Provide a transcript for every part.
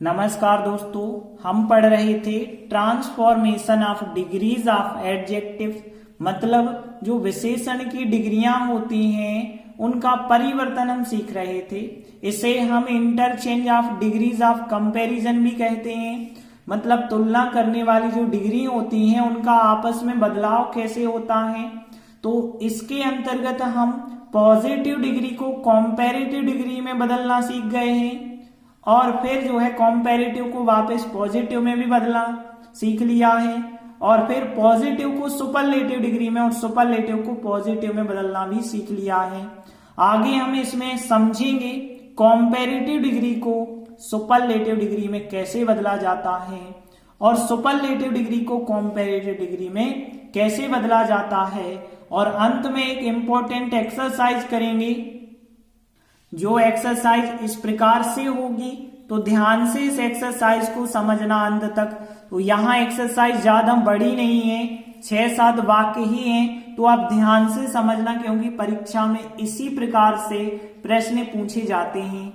नमस्कार दोस्तों, हम पढ़ रहे थे transformation of degrees of adjective, मतलब जो विशेषण की डिग्रियां होती हैं उनका परिवर्तन हम सीख रहे थे। इसे हम interchange of degrees of comparison भी कहते हैं, मतलब तुलना करने वाली जो डिग्री होती हैं उनका आपस में बदलाव कैसे होता है। तो इसके अंतर्गत हम पॉजिटिव डिग्री को कॉम्पेरेटिव डिग्री में बदलना सीख गए हैं और फिर जो है कॉम्पेरेटिव को वापस पॉजिटिव में भी बदलना सीख लिया है और फिर पॉजिटिव को सुपरलेटिव डिग्री में और सुपरलेटिव को पॉजिटिव में बदलना भी सीख लिया है। आगे हम इसमें समझेंगे कॉम्पेरेटिव डिग्री को सुपरलेटिव डिग्री में कैसे बदला जाता है और सुपरलेटिव डिग्री को कॉम्पेरेटिव डिग्री में कैसे बदला जाता है, और अंत में एक इंपॉर्टेंट एक्सरसाइज करेंगे। जो एक्सरसाइज इस प्रकार से होगी, तो ध्यान से इस एक्सरसाइज को समझना अंत तक। तो यहाँ एक्सरसाइज ज्यादा बड़ी नहीं है, 6-7 वाक्य ही हैं, तो आप ध्यान से समझना क्योंकि परीक्षा में इसी प्रकार से प्रश्न पूछे जाते हैं।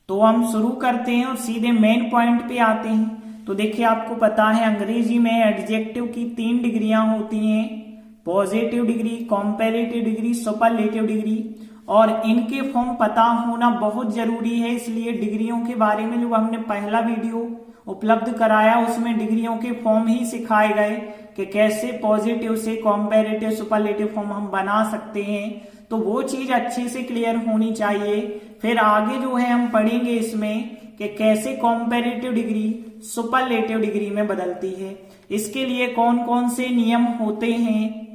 तो हम शुरू करते हैं और सीधे मेन पॉइंट पे आते हैं। तो देखिए, आपको पता है अंग्रेजी में एडजेक्टिव की 3 डिग्रियां होती हैं, positive degree, comparative degree, superlative degree, और इनके फॉर्म पता होना बहुत जरूरी है। इसलिए डिग्रियों के बारे में जो हमने पहला वीडियो उपलब्ध कराया उसमें डिग्रियों के फॉर्म ही सिखाए गए कि कैसे पॉजिटिव से कॉम्पेरेटिव सुपरलेटिव फॉर्म हम बना सकते हैं। तो वो चीज अच्छे से क्लियर होनी चाहिए। फिर आगे जो है हम पढ़ेंगे इसमें कि कैसे कॉम्पेरेटिव डिग्री सुपरलेटिव डिग्री में बदलती है। इसके लिए कौन कौन से नियम होते हैं।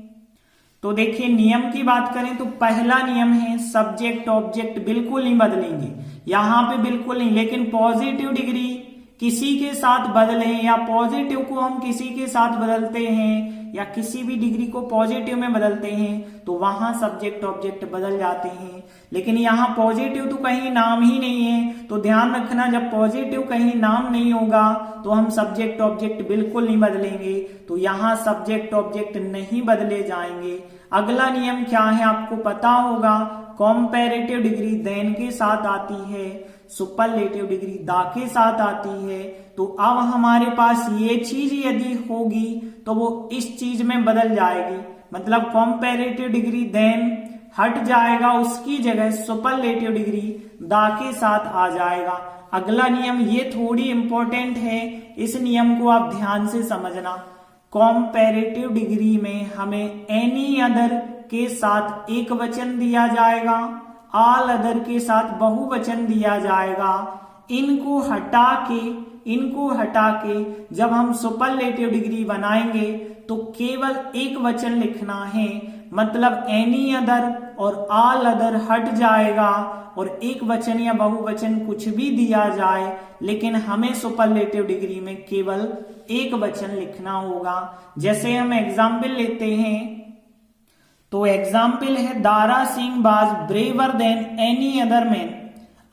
तो देखिए, नियम की बात करें तो पहला नियम है सब्जेक्ट ऑब्जेक्ट बिल्कुल नहीं बदलेंगे, यहाँ पे बिल्कुल नहीं। लेकिन पॉजिटिव डिग्री किसी के साथ बदले या पॉजिटिव को हम किसी के साथ बदलते हैं या किसी भी डिग्री को पॉजिटिव में बदलते हैं तो वहां सब्जेक्ट ऑब्जेक्ट बदल जाते हैं। लेकिन यहाँ पॉजिटिव तो कहीं नाम ही नहीं है, तो ध्यान रखना जब पॉजिटिव कहीं नाम नहीं होगा तो हम सब्जेक्ट ऑब्जेक्ट बिल्कुल नहीं बदलेंगे। तो यहाँ सब्जेक्ट ऑब्जेक्ट नहीं बदले जाएंगे। अगला नियम क्या है आपको पता होगा, कॉम्पेरेटिव डिग्री देन के साथ आती है, सुपरलेटिव डिग्री दा के साथ आती है। तो अब हमारे पास ये चीज यदि होगी तो वो इस चीज में बदल जाएगी, मतलब कॉम्पेरेटिव डिग्री देन हट जाएगा, उसकी जगह सुपरलेटिव डिग्री दा के साथ आ जाएगा। अगला नियम ये थोड़ी इंपॉर्टेंट है, इस नियम को आप ध्यान से समझना। कॉम्पेरेटिव डिग्री में हमें एनी अदर के साथ एक वचन दिया जाएगा, ऑल अदर के साथ बहुवचन दिया जाएगा। इनको हटा के जब हम सुपरलेटिव डिग्री बनाएंगे तो केवल एक वचन लिखना है, मतलब एनी अदर और ऑल अदर हट जाएगा और एक वचन या बहुवचन कुछ भी दिया जाए, लेकिन हमें सुपरलेटिव डिग्री में केवल एक वचन लिखना होगा। जैसे हम एग्जाम्पल लेते हैं, तो एग्जाम्पल है Dara Singh was braver than any other man.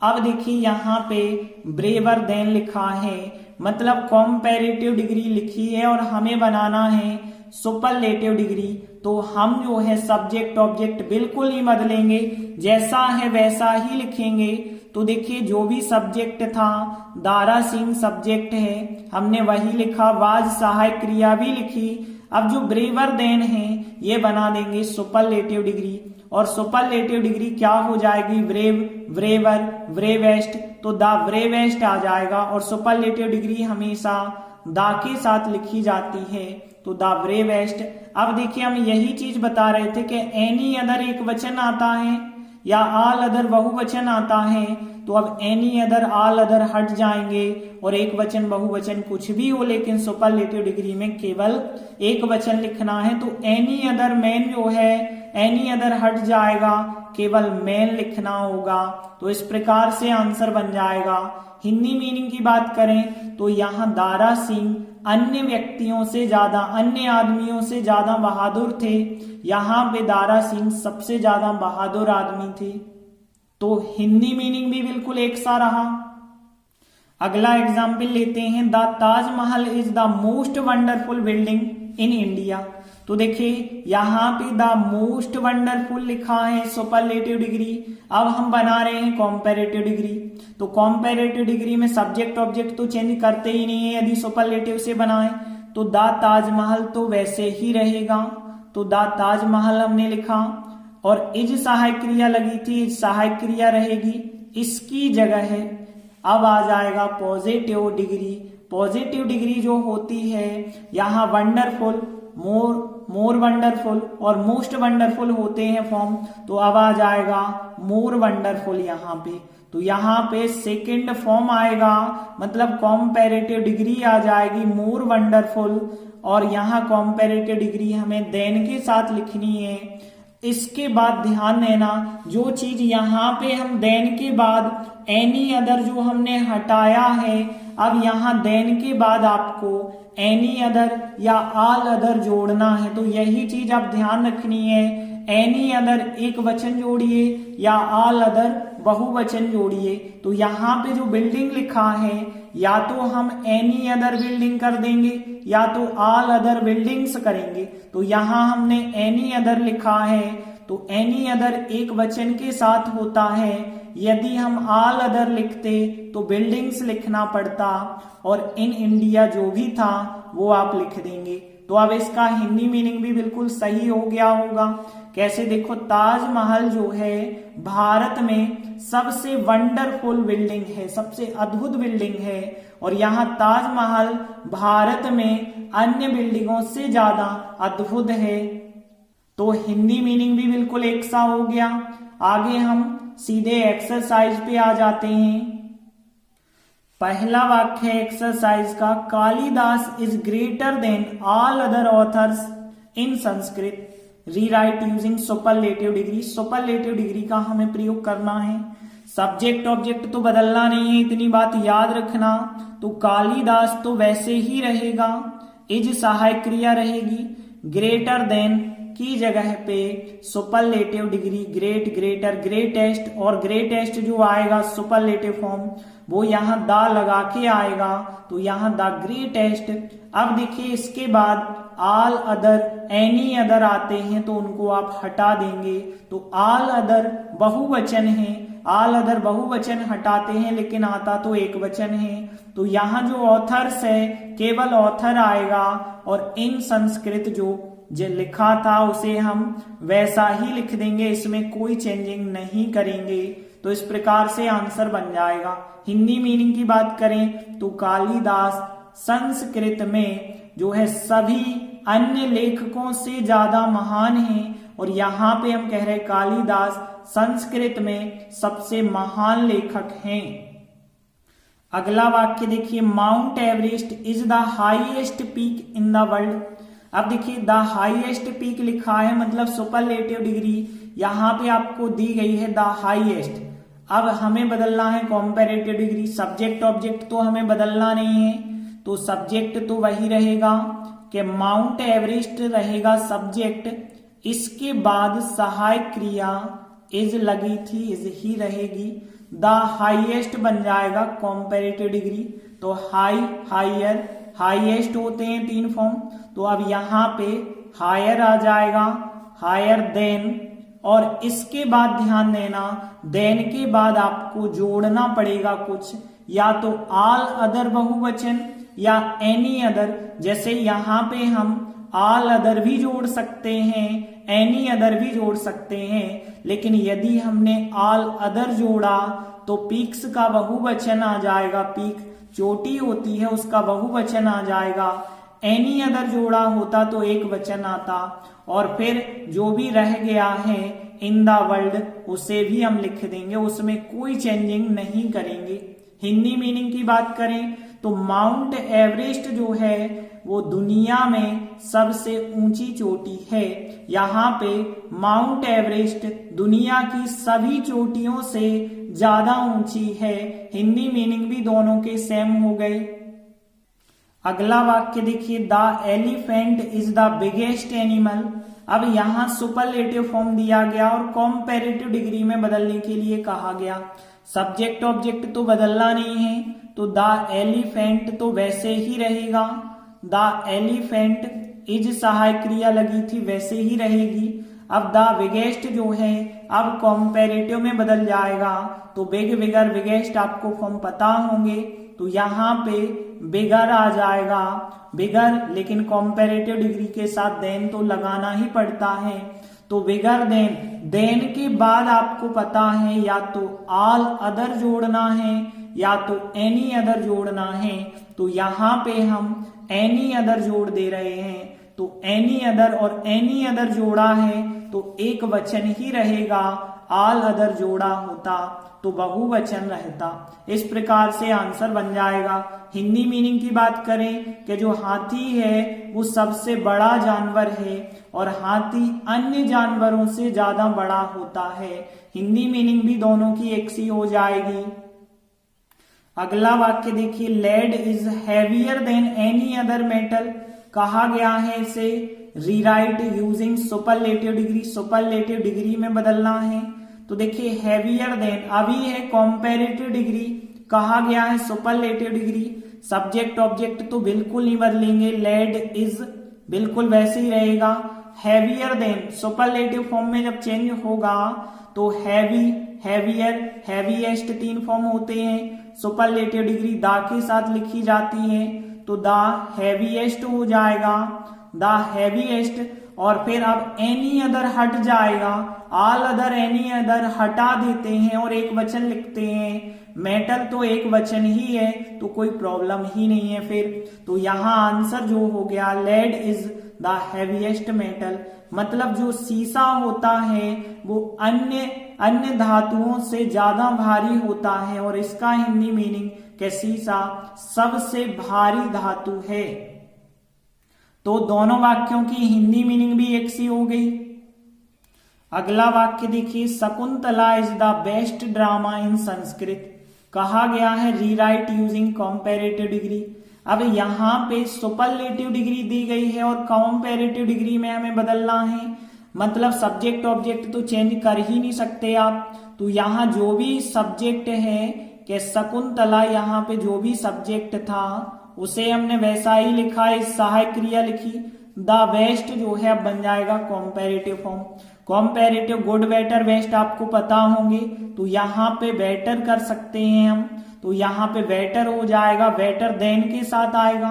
अब देखिए यहाँ पे ब्रेवर देन लिखा है, मतलब कॉम्पेरेटिव डिग्री लिखी है और हमें बनाना है सुपरलेटिव डिग्री। तो हम जो है सब्जेक्ट ऑब्जेक्ट बिल्कुल नहीं बदलेंगे, जैसा है वैसा ही लिखेंगे। तो देखिए, जो भी सब्जेक्ट था दारा सिंह सब्जेक्ट है, हमने वही लिखा, वाज सहायक क्रिया भी लिखी। अब जो ब्रेवर देन है ये बना देंगे सुपरलेटिव डिग्री, और सुपरलेटिव डिग्री क्या हो जाएगी, ब्रेव, ब्रेवर, ब्रेवेस्ट, तो द ब्रेवेस्ट आ जाएगा। और सुपरलेटिव डिग्री हमेशा दा के साथ लिखी जाती है, तो द ब्रेवेस्ट। अब देखिए, हम यही चीज बता रहे थे कि एनी अदर एक वचन आता है या ऑल अदर बहुवचन आता है, तो अब एनी अदर ऑल अदर हट जाएंगे और एक वचन बहुवचन कुछ भी हो, लेकिन सुपरलेटिव डिग्री में केवल एक वचन लिखना है। तो एनी अदर मैन जो है, एनी अदर हट जाएगा, केवल मैन लिखना होगा। तो इस प्रकार से आंसर बन जाएगा। हिंदी मीनिंग की बात करें तो यहाँ दारा सिंह अन्य व्यक्तियों से ज्यादा, अन्य आदमियों से ज्यादा बहादुर थे। यहाँ पे दारा सिंह सबसे ज्यादा बहादुर आदमी थे। तो हिंदी मीनिंग भी बिल्कुल एक सा रहा। अगला एग्जाम्पल लेते हैं, the Taj Mahal is the most wonderful building in India. तो देखिए यहाँ पे द मोस्ट वंडरफुल लिखा है सुपरलेटिव डिग्री। अब हम बना रहे हैं कॉम्पेरेटिव डिग्री। तो कॉम्पेरेटिव डिग्री में सब्जेक्ट ऑब्जेक्ट तो चेंज करते ही नहीं है यदि सुपरलेटिव से बनाए। तो द ताजमहल तो वैसे ही रहेगा, तो द ताजमहल हमने लिखा। और इज सहायक क्रिया लगी थी, इज सहायक क्रिया रहेगी, इसकी जगह है अब आ जाएगा पॉजिटिव डिग्री। पॉजिटिव डिग्री जो होती है यहाँ वंडरफुल, मोर वंडरफुल और मोस्ट वंडरफुल होते हैं फॉर्म, तो अब आ जाएगा मोर वंडरफुल यहाँ पे। तो यहाँ पे सेकंड फॉर्म आएगा, मतलब कॉम्पेरेटिव डिग्री आ जाएगी मोर वंडरफुल। और यहाँ कॉम्पेरेटिव डिग्री हमें देन के साथ लिखनी है। इसके बाद ध्यान देना, जो चीज यहाँ पे हम देन के बाद एनी अदर जो हमने हटाया है, अब यहाँ देन के बाद आपको एनी अदर या ऑल अदर जोड़ना है। तो यही चीज आप ध्यान रखनी है, एनी अदर एक वचन जोड़िए या ऑल अदर बहुवचन जोड़िए। तो यहाँ पे जो बिल्डिंग लिखा है या तो हम एनी अदर बिल्डिंग कर देंगे या तो ऑल अदर बिल्डिंग्स करेंगे। तो यहाँ हमने एनी अदर लिखा है, तो एनी अदर एक वचन के साथ होता है। यदि हम ऑल अदर लिखते तो बिल्डिंग्स लिखना पड़ता और इन इंडिया जो भी था वो आप लिख देंगे। तो अब इसका हिंदी मीनिंग भी बिल्कुल सही हो गया होगा। कैसे, देखो ताजमहल जो है भारत में सबसे वंडरफुल बिल्डिंग है, सबसे अद्भुत बिल्डिंग है। और यहाँ ताजमहल भारत में अन्य बिल्डिंगों से ज्यादा अद्भुत है। तो हिंदी मीनिंग भी बिल्कुल एक सा हो गया। आगे हम सीधे एक्सरसाइज पे आ जाते हैं। पहला वाक्य है एक्सरसाइज का, Kalidas is greater than all other authors in Sanskrit, rewrite using superlative degree. Superlative degree का हमें प्रयोग करना है। सब्जेक्ट ऑब्जेक्ट तो बदलना नहीं है, इतनी बात याद रखना। तो कालिदास तो वैसे ही रहेगा, इज सहायक क्रिया रहेगी, ग्रेटर देन की जगह पे superlative degree great, greater, greatest, और ग्रेटेस्ट जो आएगा सुपरलेटिव फॉर्म वो यहाँ दा लगा के आएगा, तो यहाँ द ग्रेटेस्ट। अब देखिए इसके बाद ऑल अदर, एनी अदर आते हैं तो उनको आप हटा देंगे। तो ऑल अदर बहुवचन है, ऑल अदर बहुवचन हटाते हैं लेकिन आता तो एक वचन है। तो यहाँ जो ऑथर्स है केवल ऑथर आएगा और इन संस्कृत जो लिखा था उसे हम वैसा ही लिख देंगे, इसमें कोई चेंजिंग नहीं करेंगे। तो इस प्रकार से आंसर बन जाएगा। हिंदी मीनिंग की बात करें तो कालिदास संस्कृत में जो है सभी अन्य लेखकों से ज्यादा महान है। और यहाँ पे हम कह रहे हैं कालिदास संस्कृत में सबसे महान लेखक हैं। अगला वाक्य देखिए, mount Everest is the highest peak in the world. अब देखिए द हाईएस्ट पीक लिखा है, मतलब सुपरलेटिव डिग्री यहाँ पे आपको दी गई है द हाईएस्ट। अब हमें बदलना है कॉम्पेरेटिव डिग्री। सब्जेक्ट ऑब्जेक्ट तो हमें बदलना नहीं है, तो सब्जेक्ट तो वही रहेगा कि माउंट एवरेस्ट रहेगा सब्जेक्ट। इसके बाद सहायक क्रिया इज लगी थी, इज ही रहेगी। द हाईएस्ट बन जाएगा कॉम्पेरेटिव डिग्री। तो हाई, हायर, हाईएस्ट होते हैं तीन फॉर्म, तो अब यहाँ पे हायर आ जाएगा, हायर देन। और इसके बाद ध्यान देना, देन के बाद आपको जोड़ना पड़ेगा कुछ, या तो ऑल अदर बहुवचन या एनी अदर। जैसे यहाँ पे हम ऑल अदर भी जोड़ सकते हैं, एनी अदर भी जोड़ सकते हैं, लेकिन यदि हमने ऑल अदर जोड़ा तो पीक्स का बहुवचन आ जाएगा, पीक चोटी होती है उसका बहुवचन आ जाएगा। एनी अदर जोड़ा होता तो एक वचन आता, और फिर जो भी रह गया है इन द वर्ल्ड उसे भी हम लिख देंगे, उसमें कोई चेंजिंग नहीं करेंगे। हिंदी मीनिंग की बात करें तो माउंट एवरेस्ट जो है वो दुनिया में सबसे ऊंची चोटी है। यहाँ पे माउंट एवरेस्ट दुनिया की सभी चोटियों से ज्यादा ऊंची है। हिंदी मीनिंग भी दोनों के सेम हो गए। अगला वाक्य देखिए, the elephant is the biggest animal. अब यहाँ सुपरलेटिव फॉर्म दिया गया और कॉम्पेरेटिव डिग्री में बदलने के लिए कहा गया। सब्जेक्ट ऑब्जेक्ट तो बदलना नहीं है, तो द एलिफेंट तो वैसे ही रहेगा। द एलिफेंट इज सहायक क्रिया लगी थी वैसे ही रहेगी। अब द बिगेस्ट जो है अब कॉम्पेरेटिव में बदल जाएगा। तो बिग, बिगर, बिगेस्ट आपको फॉर्म पता होंगे, तो यहाँ पे बिगर आ जाएगा, बिगर, लेकिन कॉम्पेरेटिव डिग्री के साथ देन तो लगाना ही पड़ता है। तो बिगर देन, देन के बाद आपको पता है या तो ऑल अदर जोड़ना है या तो एनी अदर जोड़ना है। तो यहाँ पे हम एनी अदर जोड़ दे रहे हैं। तो एनी अदर और एनी अदर जोड़ा है तो एक वचन ही रहेगा, ऑल अदर जोड़ा होता तो बहुवचन रहता। इस प्रकार से आंसर बन जाएगा। हिंदी मीनिंग की बात करें कि जो हाथी है वो सबसे बड़ा जानवर है और हाथी अन्य जानवरों से ज्यादा बड़ा होता है। हिंदी मीनिंग भी दोनों की एक सी हो जाएगी। अगला वाक्य देखिए, lead is heavier than any other metal. कहा गया है इसे rewrite using superlative degree, superlative degree में बदलना है। तो देखिए हैवियर देन अभी है कॉम्पेरेटिव डिग्री, कहा गया है सुपरलेटिव डिग्री। सब्जेक्ट ऑब्जेक्ट तो बिल्कुल नहीं बदलेंगे, लेड इज बिल्कुल वैसे ही रहेगा। हैवियर देन सुपरलेटिव फॉर्म में जब चेंज होगा तो हैवी, हैवियर, हैवीएस्ट 3 फॉर्म होते हैं। सुपरलेटिव डिग्री दा के साथ लिखी जाती है तो द हैवीएस्ट हो जाएगा, द हैवीएस्ट। और फिर अब एनी अदर हट जाएगा, ऑल अदर एनी अदर हटा देते हैं और एक वचन लिखते हैं। मेटल तो एक वचन ही है तो कोई प्रॉब्लम ही नहीं है फिर। तो यहाँ आंसर जो हो गया lead is the heaviest metal. मतलब जो सीसा होता है वो अन्य धातुओं से ज्यादा भारी होता है और इसका हिंदी मीनिंग कि सीसा सबसे भारी धातु है। तो दोनों वाक्यों की हिंदी मीनिंग भी एक सी हो गई। अगला वाक्य देखिए, Shakuntala is the best drama इन संस्कृत। कहा गया है रीराइट यूजिंग कॉम्पेरेटिव डिग्री। अब यहाँ पे सुपरलेटिव डिग्री दी गई है और कॉम्पेरेटिव डिग्री में हमें बदलना है। मतलब सब्जेक्ट ऑब्जेक्ट तो चेंज कर ही नहीं सकते आप। तो यहाँ जो भी सब्जेक्ट है कि शकुंतला, यहाँ पे जो भी सब्जेक्ट था उसे हमने वैसा ही लिखा है, सहायक क्रिया लिखी। द बेस्ट जो है अब बन जाएगा comparative form. Comparative good, better, best आपको पता होंगे तो यहाँ पे बेटर कर सकते हैं हम। तो यहाँ पे बेटर हो जाएगा, बेटर देन के साथ आएगा।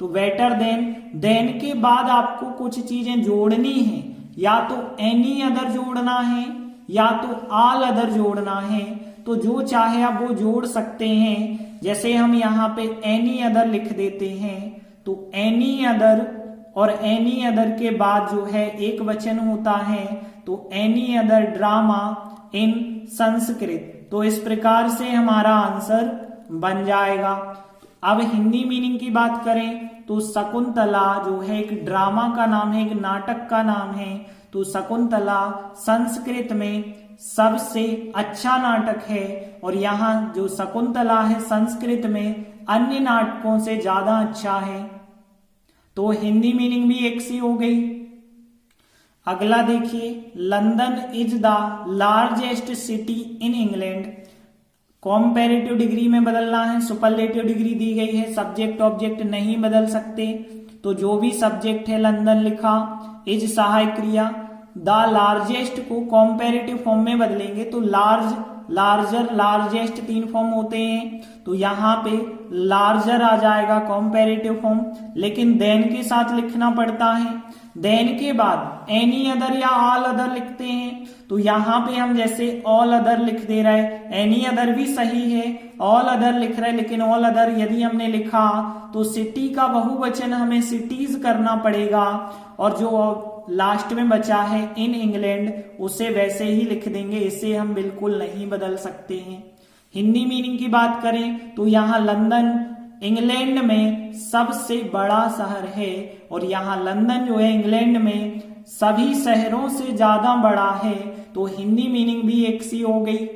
तो बेटर देन, देन के बाद आपको कुछ चीजें जोड़नी है, या तो एनी अदर जोड़ना है या तो ऑल अदर जोड़ना है। तो जो चाहे आप वो जोड़ सकते हैं। जैसे हम यहाँ पे एनी अदर लिख देते हैं तो एनी अदर और एनी अदर के बाद जो है एक वचन होता है तो एनी अदर ड्रामा इन संस्कृत। तो इस प्रकार से हमारा आंसर बन जाएगा। अब हिंदी मीनिंग की बात करें तो शकुंतला जो है एक ड्रामा का नाम है, एक नाटक का नाम है। तो शकुंतला संस्कृत में सबसे अच्छा नाटक है और यहाँ जो शकुंतला है संस्कृत में अन्य नाटकों से ज्यादा अच्छा है। तो हिंदी मीनिंग भी एक सी हो गई। अगला देखिए, London is the largest city in England. Comparative degree में बदलना है, सुपरलेटिव डिग्री दी गई है, सब्जेक्ट ऑब्जेक्ट नहीं बदल सकते। तो जो भी सब्जेक्ट है लंदन लिखा, इज सहायक क्रिया, द लार्जेस्ट को कॉम्पेरेटिव फॉर्म में बदलेंगे तो लार्ज, लार्जर, लार्जेस्ट 3 फॉर्म होते हैं। तो यहाँ पे लार्जर आ जाएगा कॉम्पेरेटिव फॉर्म, लेकिन देन के साथ लिखना पड़ता है। देन के बाद एनी अदर या ऑल अदर लिखते हैं। तो यहाँ पे हम जैसे ऑल अदर लिख दे रहे हैं, एनी अदर भी सही है, ऑल अदर लिख रहे हैं, लेकिन ऑल अदर यदि हमने लिखा तो सिटी का बहुवचन हमें सिटीज करना पड़ेगा और जो लास्ट में बचा है इन इंग्लैंड उसे वैसे ही लिख देंगे, इसे हम बिल्कुल नहीं बदल सकते हैं। हिंदी मीनिंग की बात करें तो यहाँ लंदन इंग्लैंड में सबसे बड़ा शहर है और यहाँ लंदन जो है इंग्लैंड में सभी शहरों से ज्यादा बड़ा है। तो हिंदी मीनिंग भी एक सी हो गई।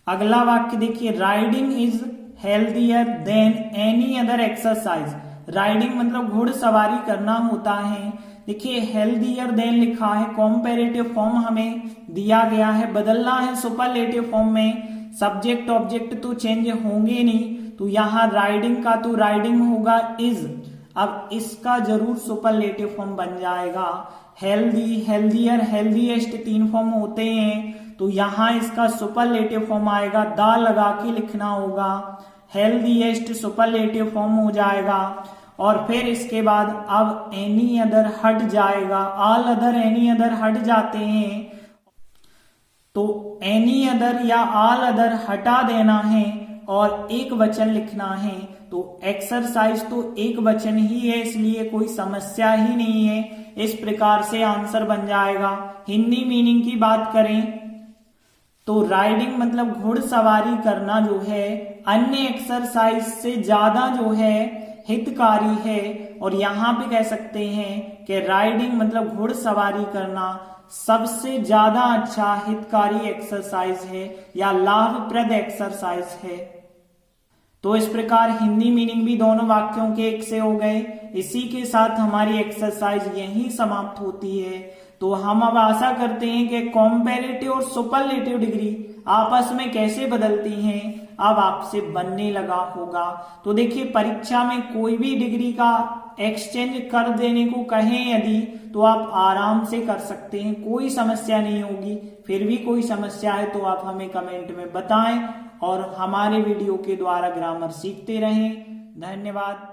अगला वाक्य देखिए, riding is healthier than any other exercise. Riding मतलब घुड़सवारी करना होता है। देखिए हेल्थियर देन लिखा है, कॉम्पेरेटिव फॉर्म हमें दिया गया है, बदलना है सुपरलेटिव फॉर्म में। सब्जेक्ट ऑब्जेक्ट तो चेंज होंगे नहीं, तो यहाँ राइडिंग का तो राइडिंग होगा इज। अब इसका जरूर सुपरलेटिव फॉर्म बन जाएगा। हेल्दी, हेल्दियर, हेल्दीएस्ट 3 फॉर्म होते हैं, तो यहां इसका सुपरलेटिव फॉर्म आएगा, दा लगा के लिखना होगा, हेल्दीएस्ट सुपरलेटिव फॉर्म हो जाएगा। और फिर इसके बाद अब एनी अदर हट जाएगा, ऑल अदर, एनी अदर हट जाते हैं, तो एनी अदर या ऑल अदर हटा देना है और एक वचन लिखना है। तो एक्सरसाइज तो एक वचन ही है, इसलिए कोई समस्या ही नहीं है। इस प्रकार से आंसर बन जाएगा। हिंदी मीनिंग की बात करें तो राइडिंग मतलब घुड़सवारी करना जो है अन्य एक्सरसाइज से ज्यादा जो है हितकारी है। और यहां पे कह सकते हैं कि राइडिंग मतलब घुड़सवारी करना सबसे ज्यादा अच्छा हितकारी एक्सरसाइज है या लाभप्रद एक्सरसाइज है। तो इस प्रकार हिंदी मीनिंग भी दोनों वाक्यों के एक से हो गए। इसी के साथ हमारी एक्सरसाइज यहीं समाप्त होती है। तो हम अब आशा करते हैं कि कॉम्पेरेटिव और सुपरलेटिव डिग्री आपस में कैसे बदलती हैं अब आपसे बनने लगा होगा। तो देखिए, परीक्षा में कोई भी डिग्री का एक्सचेंज कर देने को कहें यदि, तो आप आराम से कर सकते हैं, कोई समस्या नहीं होगी। फिर भी कोई समस्या है तो आप हमें कमेंट में बताएं और हमारे वीडियो के द्वारा ग्रामर सीखते रहें। धन्यवाद।